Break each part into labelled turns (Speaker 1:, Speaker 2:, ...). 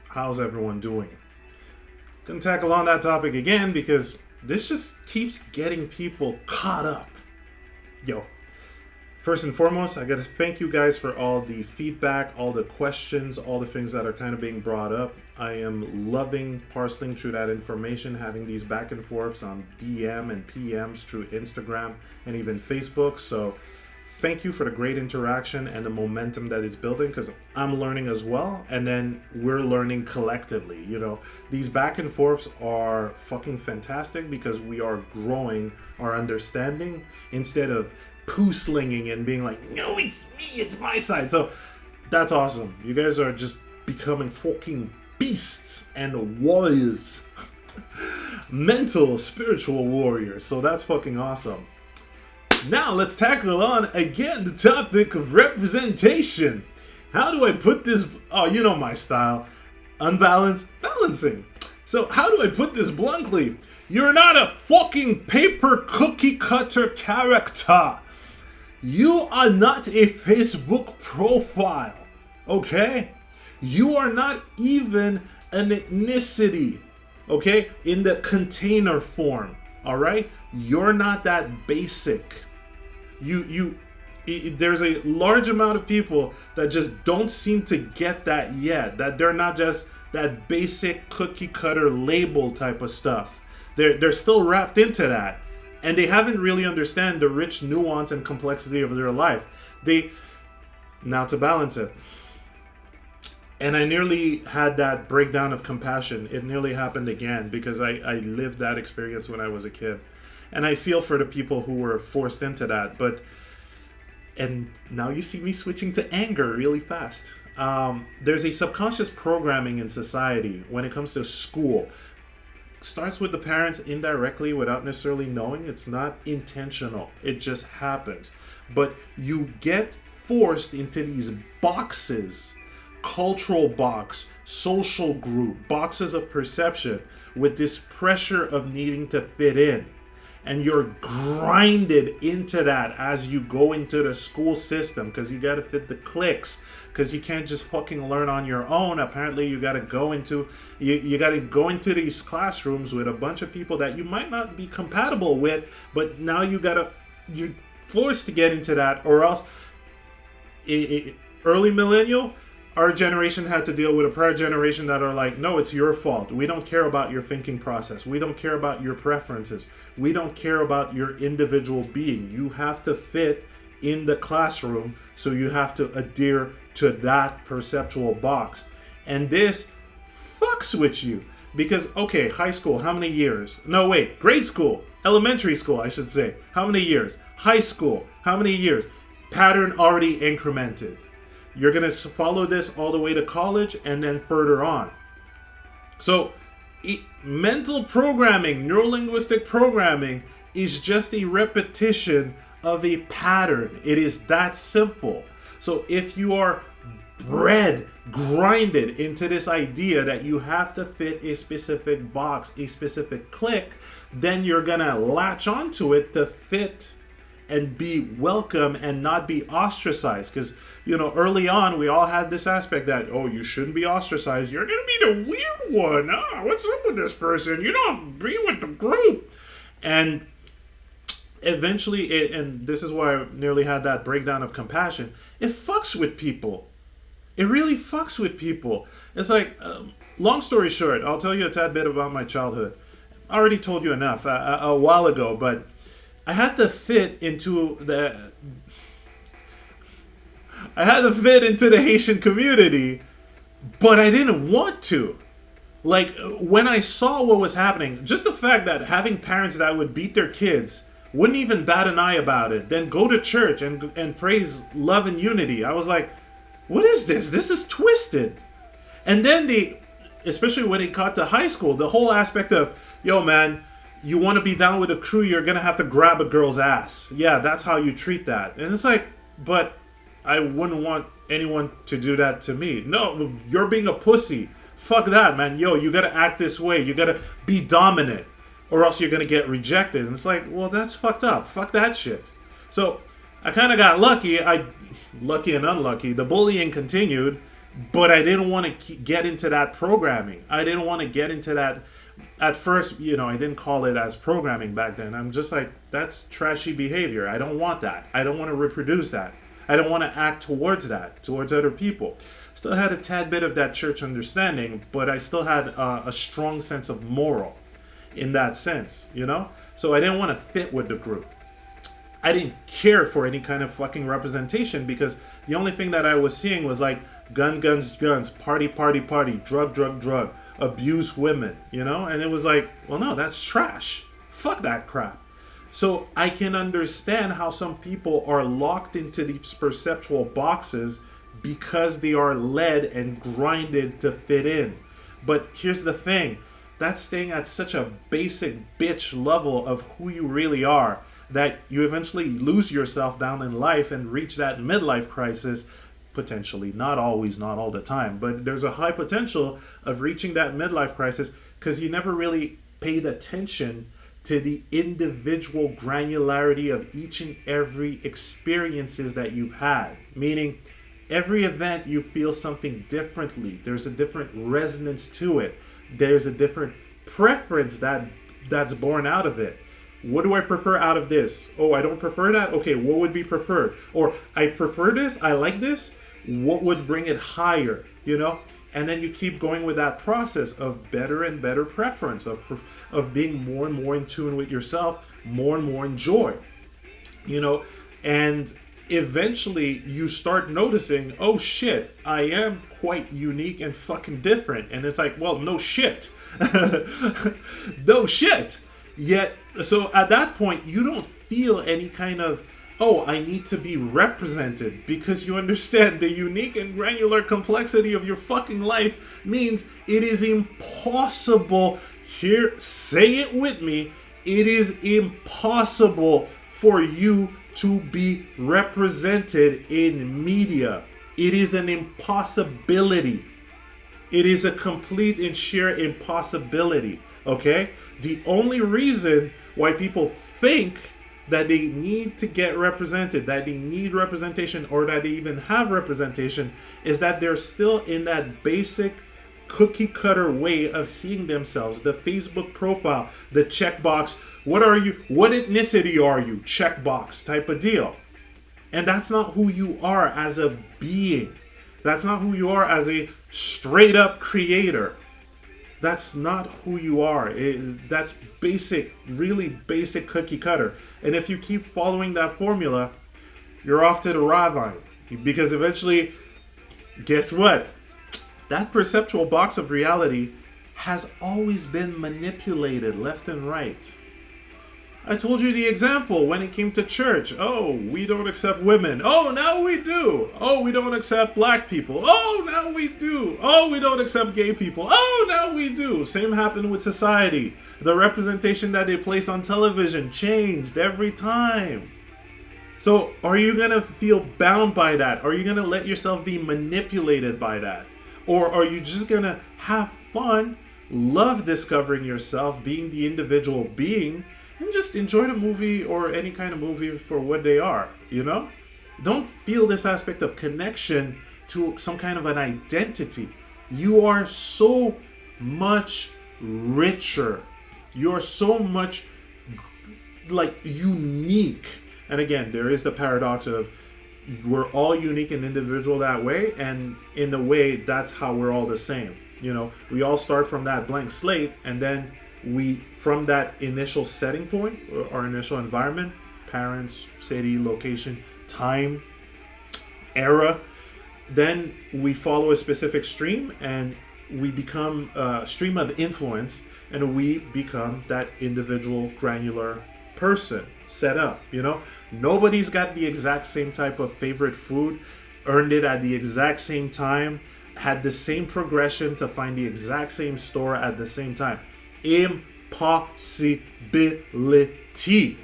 Speaker 1: How's everyone doing? Gonna tackle on that topic again because this just keeps getting people caught up. Yo, first and foremost, I gotta thank you guys for all the feedback, all the questions, all the things that are kind of being brought up. I am loving parceling through that information, having these back and forths on DM and PMs through Instagram and even Facebook. So thank you for the great interaction and the momentum that it's building, because I'm learning as well, and then we're learning collectively. You know, these back and forths are fucking fantastic because we are growing our understanding instead of poo slinging and being like, no, it's me, it's my side. So that's awesome. You guys are just becoming fucking beasts and warriors. Mental, spiritual warriors. So that's fucking awesome. Now let's tackle on again the topic of representation. How do I put this? Oh, you know my style. Unbalanced, balancing. So how do I put this bluntly? You're not a fucking paper cookie cutter character. You are not a Facebook profile. Okay? You are not even an ethnicity. Okay? In the container form. Alright? You're not that basic. There's a large amount of people that just don't seem to get that yet. That they're not just that basic cookie cutter label type of stuff. They're still wrapped into that, and they haven't really understand the rich nuance and complexity of their life. Now to balance it, and I nearly had that breakdown of compassion. It nearly happened again because I lived that experience when I was a kid. And I feel for the people who were forced into that. And now you see me switching to anger really fast. There's a subconscious programming in society when it comes to school. Starts with the parents indirectly without necessarily knowing. It's not intentional. It just happens. But you get forced into these boxes. Cultural box, social group, boxes of perception, with this pressure of needing to fit in. And you're grinded into that as you go into the school system, because you got to fit the cliques, because you can't just fucking learn on your own. Apparently you got to go into you got to go into these classrooms with a bunch of people that you might not be compatible with, but now you're forced to get into that, or else early millennial, our generation had to deal with a prior generation that are like, no, it's your fault. We don't care about your thinking process. We don't care about your preferences. We don't care about your individual being. You have to fit in the classroom, so you have to adhere to that perceptual box. And this fucks with you because, okay, high school, how many years? No, wait, grade school, elementary school, I should say. How many years? High school, how many years? Pattern already incremented. You're going to follow this all the way to college and then further on. So mental programming, neurolinguistic programming is just a repetition of a pattern. It is that simple. So if you are grinded into this idea that you have to fit a specific box, a specific clique, then you're going to latch onto it to fit and be welcome and not be ostracized. Because, you know, early on, we all had this aspect that, oh, you shouldn't be ostracized. You're going to be the weird one. What's up with this person? You don't be with the group. And eventually, and this is why I nearly had that breakdown of compassion, it fucks with people. It really fucks with people. It's like, long story short, I'll tell you a tad bit about my childhood. I already told you enough a while ago, but I had to fit into the Haitian community, but I didn't want to. Like, when I saw what was happening, just the fact that having parents that would beat their kids, wouldn't even bat an eye about it, then go to church and praise love and unity. I was like, what is this? This is twisted. And then especially when it got to high school, the whole aspect of, yo man, you want to be down with a crew, you're going to have to grab a girl's ass. Yeah, that's how you treat that. And it's like, but I wouldn't want anyone to do that to me. No, you're being a pussy. Fuck that, man. Yo, you got to act this way. You got to be dominant, or else you're going to get rejected. And it's like, well, that's fucked up. Fuck that shit. So I kind of got lucky. Lucky and unlucky. The bullying continued, But I didn't want to get into that programming. I didn't want to get into that. At first, I didn't call it as programming back then. I'm just like, that's trashy behavior. I don't want that. I don't want to reproduce that. I don't want to act towards that, towards other people. Still had a tad bit of that church understanding, but I still had a strong sense of moral in that sense, So I didn't want to fit with the group. I didn't care for any kind of fucking representation because the only thing that I was seeing was like gun, guns, guns, party, party, party, drug, drug, drug, abuse women, And it was like, well, no, that's trash. Fuck that crap. So I can understand how some people are locked into these perceptual boxes because they are led and grinded to fit in. But here's the thing. That's staying at such a basic bitch level of who you really are that you eventually lose yourself down in life and reach that midlife crisis, potentially. Not always, not all the time. But there's a high potential of reaching that midlife crisis because you never really paid attention to the individual granularity of each and every experiences that you've had. Meaning, every event you feel something differently. There's a different resonance to it. There's a different preference that's born out of it. What do I prefer out of this? Oh, I don't prefer that? Okay, what would be preferred? Or I prefer this, I like this. What would bring it higher? And then you keep going with that process of better and better preference, of being more and more in tune with yourself, more and more in joy. And eventually you start noticing, oh shit, I am quite unique and fucking different. And it's like, well, no shit. No shit. Yet, so at that point, you don't feel any kind of, oh, I need to be represented, because you understand the unique and granular complexity of your fucking life means it is impossible. Here, say it with me. It is impossible for you to be represented in media. It is an impossibility. It is a complete and sheer impossibility. Okay? The only reason why people think that they need to get represented, that they need representation, or that they even have representation, is that they're still in that basic cookie cutter way of seeing themselves. The Facebook profile, the checkbox. What are you? What ethnicity are you? Checkbox type of deal. And that's not who you are as a being. That's not who you are as a straight up creator. That's not who you are. That's basic, really basic cookie cutter. And if you keep following that formula, you're off to the ravine. Because eventually, guess what? That perceptual box of reality has always been manipulated left and right. I told you the example when it came to church. Oh, we don't accept women. Oh, now we do. Oh, we don't accept black people. Oh, now we do. Oh, we don't accept gay people. Oh, now we do. Same happened with society. The representation that they place on television changed every time. So are you going to feel bound by that? Are you going to let yourself be manipulated by that? Or are you just going to have fun, love discovering yourself, being the individual being, and just enjoy the movie or any kind of movie for what they are, Don't feel this aspect of connection to some kind of an identity. You are so much richer. You're so much unique. And again, there is the paradox of we're all unique and individual that way, and in a way, that's how we're all the same. We all start from that blank slate, and then from that initial setting point, our initial environment, parents, city, location, time, era, then we follow a specific stream, and we become a stream of influence, and we become that individual granular person set up. Nobody's got the exact same type of favorite food, earned it at the exact same time, had the same progression to find the exact same store at the same time. Impossibility.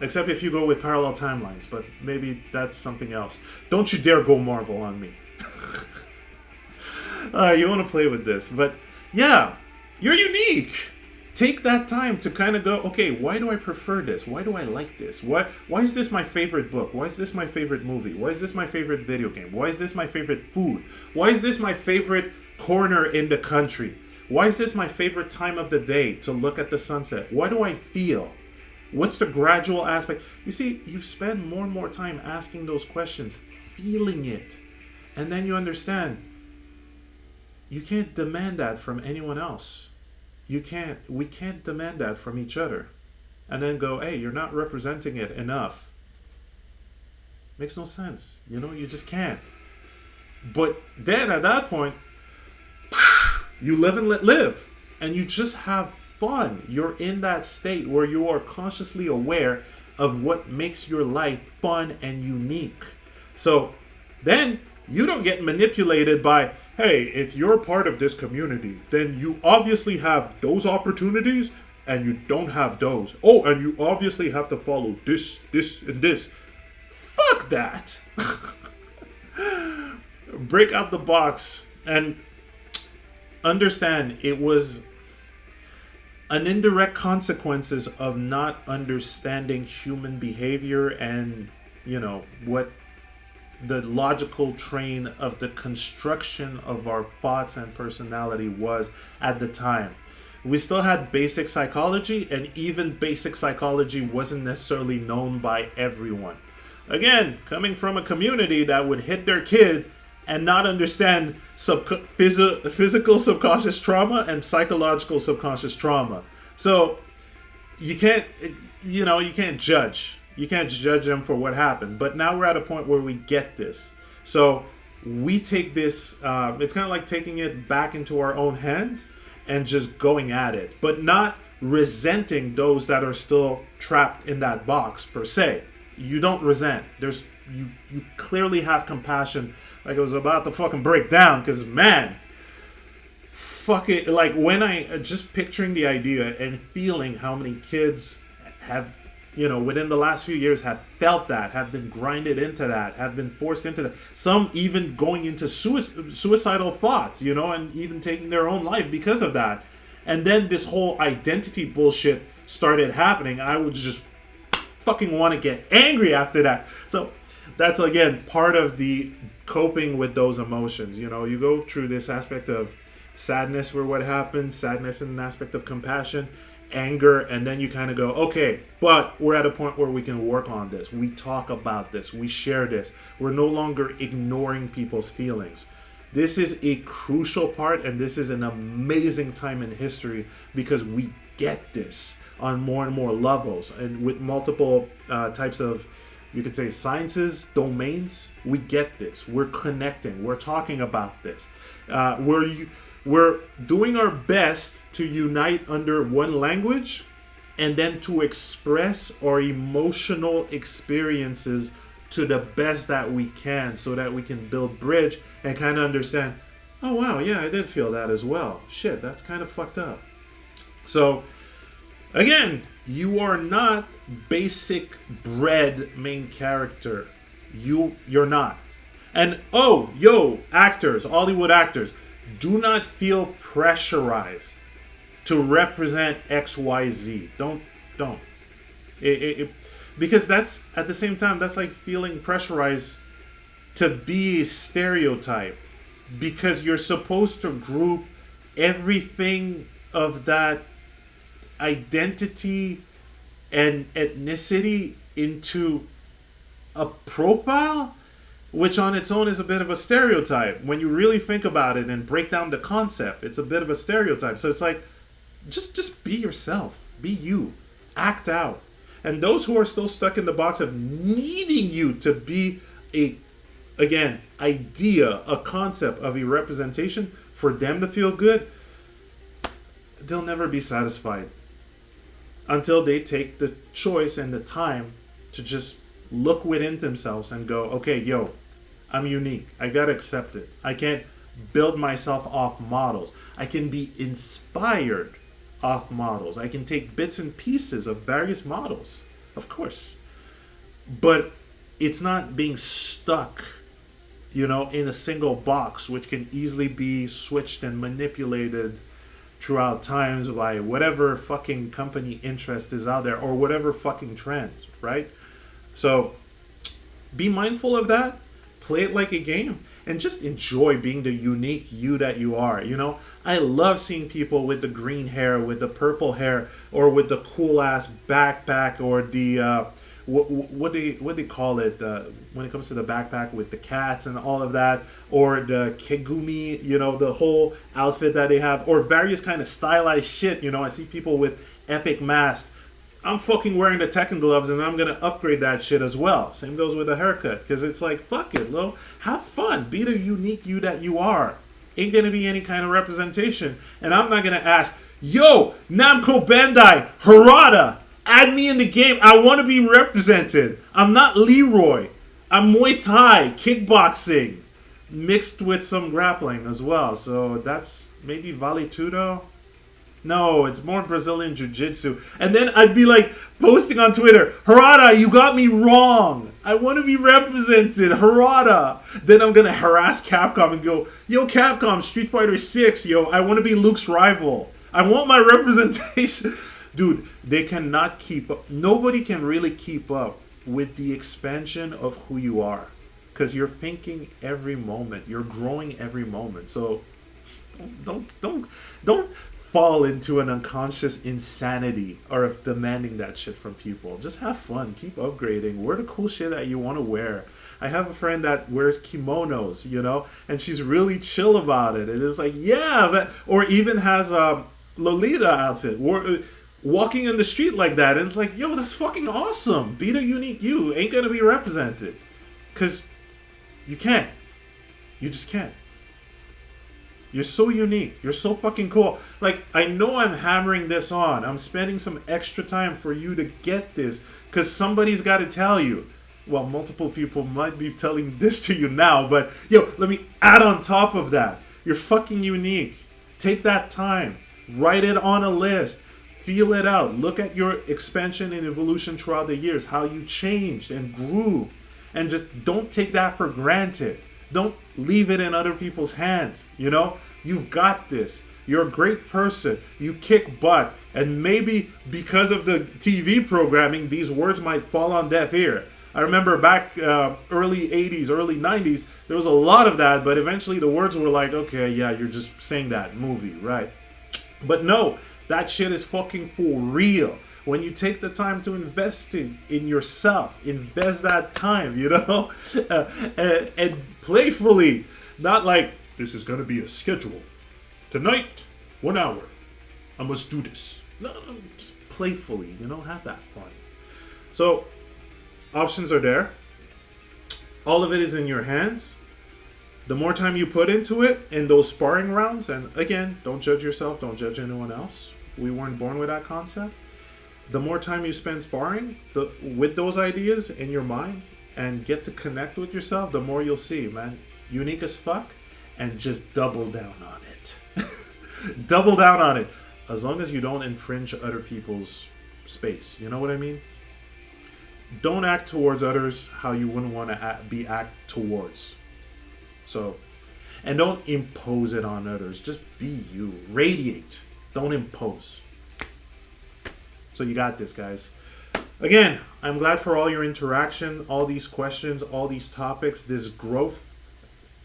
Speaker 1: Except if you go with parallel timelines, but maybe that's something else. Don't you dare go Marvel on me. You want to play with this, but yeah, you're unique. take that time to kind of go, okay, why do I prefer this? Why do I like this? Why is this my favorite book? Why is this my favorite movie? Why is this my favorite video game? Why is this my favorite food? Why is this my favorite corner in the country? Why is this my favorite time of the day to look at the sunset? What do I feel? What's the gradual aspect? You see, you spend more and more time asking those questions, feeling it. And then you understand, you can't demand that from anyone else. We can't demand that from each other. And then go, hey, you're not representing it enough. Makes no sense. You just can't. But then at that point, you live and let live. And you just have fun. You're in that state where you are consciously aware of what makes your life fun and unique. So then you don't get manipulated by, hey, if you're part of this community, then you obviously have those opportunities and you don't have those. Oh, and you obviously have to follow this, and this. Fuck that. Break out the box and understand it was an indirect consequences of not understanding human behavior and, what the logical train of the construction of our thoughts and personality was at the time. We still had basic psychology, and even basic psychology wasn't necessarily known by everyone. Again, coming from a community that would hit their kid and not understand physical subconscious trauma and psychological subconscious trauma. So you can't judge. You can't judge them for what happened. But now we're at a point where we get this. So we take this, it's kind of like taking it back into our own hands and just going at it. But not resenting those that are still trapped in that box per se. You don't resent. You clearly have compassion. Like I was about to fucking break down because, man, fuck it. Like when I just picturing the idea and feeling how many kids have, within the last few years have felt that, have been grinded into that, have been forced into that. Some even going into suicidal thoughts, and even taking their own life because of that. And then this whole identity bullshit started happening. I would just fucking want to get angry after that. So that's, again, part of the coping with those emotions. You go through this aspect of sadness for what happened, sadness in an aspect of compassion, anger, and then you kind of go, okay, but we're at a point where we can work on this. We talk about this. We share this. We're no longer ignoring people's feelings. This is a crucial part, and this is an amazing time in history because we get this on more and more levels and with multiple types of, you could say, sciences, domains. We get this. We're connecting. We're talking about this. We're doing our best to unite under one language and then to express our emotional experiences to the best that we can so that we can build bridge and kind of understand, oh, wow, yeah, I did feel that as well. Shit, that's kind of fucked up. So, again, you are not basic bred main character. You're not. And, actors, Hollywood actors, do not feel pressurized to represent XYZ. Don't. Because that's, at the same time, that's like feeling pressurized to be a stereotype. Because you're supposed to group everything of that identity and ethnicity into a profile, which on its own is a bit of a stereotype. When you really think about it and break down the concept, it's a bit of a stereotype. So it's like, just be yourself. Be you. Act out. And those who are still stuck in the box of needing you to be a concept of a representation for them to feel good, they'll never be satisfied until they take the choice and the time to just look within themselves and go, okay, I'm unique. I gotta accept it. I can't build myself off models. I can be inspired off models. I can take bits and pieces of various models, of course. But it's not being stuck, in a single box, which can easily be switched and manipulated throughout times by whatever fucking company interest is out there or whatever fucking trend, right? So be mindful of that. Play it like a game and just enjoy being the unique you that you are. You know, I love seeing people with the green hair, with the purple hair, or with the cool ass backpack, or the what they call it when it comes to the backpack with the cats and all of that, or the kegumi, you know, the whole outfit that they have, or various kind of stylized shit. You know, I see people with epic masks. I'm fucking wearing the Tekken gloves and I'm gonna upgrade that shit as well. Same goes with the haircut, because it's like, fuck it, Lo. Have fun. Be the unique you that you are. Ain't gonna be any kind of representation. And I'm not gonna ask, yo, Namco Bandai, Harada, add me in the game. I want to be represented. I'm not Leroy. I'm Muay Thai, kickboxing, mixed with some grappling as well. So that's maybe Vale Tudo. No, it's more Brazilian Jiu-Jitsu. And then I'd be like posting on Twitter, Harada, you got me wrong. I want to be represented. Harada. Then I'm going to harass Capcom and go, yo, Capcom, Street Fighter 6, yo, I want to be Luke's rival. I want my representation. Dude, they cannot keep up. Nobody can really keep up with the expansion of who you are. Because you're thinking every moment. You're growing every moment. So don't fall into an unconscious insanity or of demanding that shit from people. Just have fun. Keep upgrading. Wear the cool shit that you want to wear. I have a friend that wears kimonos, you know, and she's really chill about it. And it's like, yeah, but, or even has a Lolita outfit, walking in the street like that. And it's like, yo, that's fucking awesome. Be the unique you. Ain't gonna be represented. Because you can't. You just can't. You're so unique. You're so fucking cool. Like, I know I'm hammering this on. I'm spending some extra time for you to get this. Because somebody's got to tell you. Well, multiple people might be telling this to you now. But, yo, let me add on top of that. You're fucking unique. Take that time. Write it on a list. Feel it out. Look at your expansion and evolution throughout the years. How you changed and grew. And just don't take that for granted. Don't leave it in other people's hands, you know? You've got this. You're a great person. You kick butt. And maybe because of the TV programming, these words might fall on deaf ear. I remember back early 80s, early 90s, there was a lot of that, but eventually the words were like, okay, yeah, you're just saying that movie, right? But no, that shit is fucking for real. When you take the time to invest in yourself, invest that time, you know, and playfully, not like, this is going to be a schedule. Tonight, 1 hour, I must do this. No, just playfully, you know, have that fun. So, options are there. All of it is in your hands. The more time you put into it in those sparring rounds, and again, don't judge yourself, don't judge anyone else. We weren't born with that concept. The more time you spend sparring with those ideas in your mind and get to connect with yourself, the more you'll see, man. Unique as fuck, and just double down on it. Double down on it. As long as you don't infringe other people's space. You know what I mean? Don't act towards others how you wouldn't want to be act towards. So, and don't impose it on others. Just be you. Radiate. Don't impose. So you got this, guys. Again, I'm glad for all your interaction, all these questions, all these topics, this growth.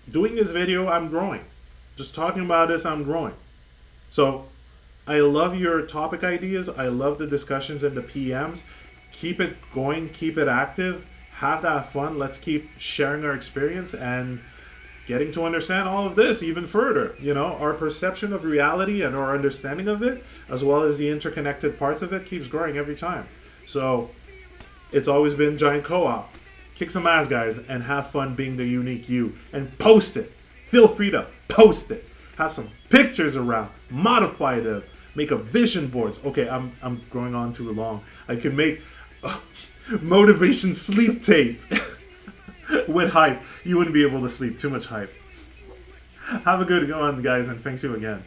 Speaker 1: Doing this video, I'm growing. Just talking about this, I'm growing. So I love your topic ideas. I love the discussions and the PMs. Keep it going. Keep it active. Have that fun. Let's keep sharing our experience and getting to understand all of this even further. You know, our perception of reality and our understanding of it, as well as the interconnected parts of it, keeps growing every time. So it's always been Giant Co-op. Kick some ass, guys, and have fun being the unique you. And post it. Feel free to post it. Have some pictures around. Modify them. Make a vision boards. Okay, I'm going on too long. I can make motivation sleep tape. With hype. You wouldn't be able to sleep. Too much hype. Have a good one, guys, and thanks you again.